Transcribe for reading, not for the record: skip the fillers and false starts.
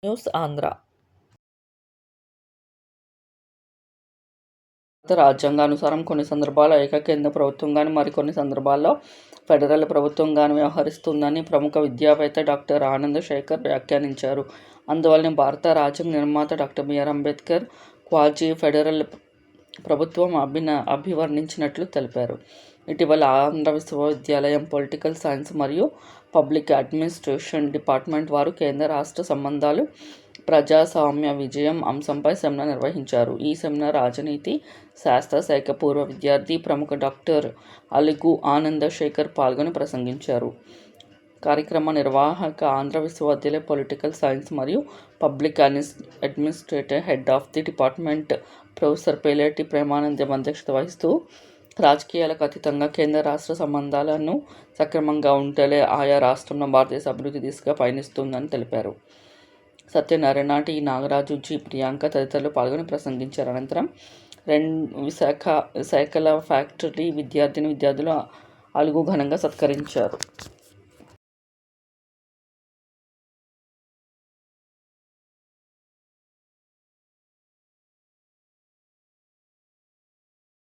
News Andhra. రాజ్యాంగానుసారం కొన్ని సందర్భాల్లో ఏకకేంద్ర ప్రభుత్వంగాను, మరికొన్ని సందర్భాల్లో ఫెడరల్ ప్రభుత్వంగాను వ్యవహరిస్తుందని ప్రముఖ విద్యావేత్త డాక్టర్ ఆనంద్ శేఖర్ వ్యాఖ్యానించారు. అందువల్లనే భారత రాజ్యాంగ నిర్మాత doctor B.R.. Ambedkar quasi federal ప్రభుత్వం అభివర్ణించినట్లు తెలిపారు. ఇటీవల ఆంధ్ర విశ్వవిద్యాలయం పొలిటికల్ సైన్స్ మరియు పబ్లిక్ అడ్మినిస్ట్రేషన్ డిపార్ట్మెంట్ వారు కేంద్ర రాష్ట్ర సంబంధాలు, ప్రజాస్వామ్య విజయం అంశంపై సెమినార్ నిర్వహించారు. ఈ సెమినార్ రాజనీతి శాస్త్ర శాఖ పూర్వ విద్యార్థి, ప్రముఖ డాక్టర్ అలుగు ఆనంద్ శేఖర్ పాల్గొని ప్రసంగించారు. కార్యక్రమ నిర్వాహక ఆంధ్ర విశ్వవిద్యాలయ పొలిటికల్ సైన్స్ మరియు public administrative head of the department professor Peleti Premanandam అధ్యక్షత వహిస్తూ, రాజకీయాలకు అతీతంగా కేంద్ర రాష్ట్ర సంబంధాలను సక్రమంగా ఉంటేనే ఆయా రాష్ట్రంలో భారతదేశ అభివృద్ధి దిశగా పయనిస్తుందని తెలిపారు. సత్యనారాయణ, టి. నాగరాజు, జి. ప్రియాంక తదితరులు పాల్గొని ప్రసంగించారు. అనంతరం శాఖల ఫ్యాకల్టీ, విద్యార్థినులు అలుగు ఘనంగా సత్కరించారు.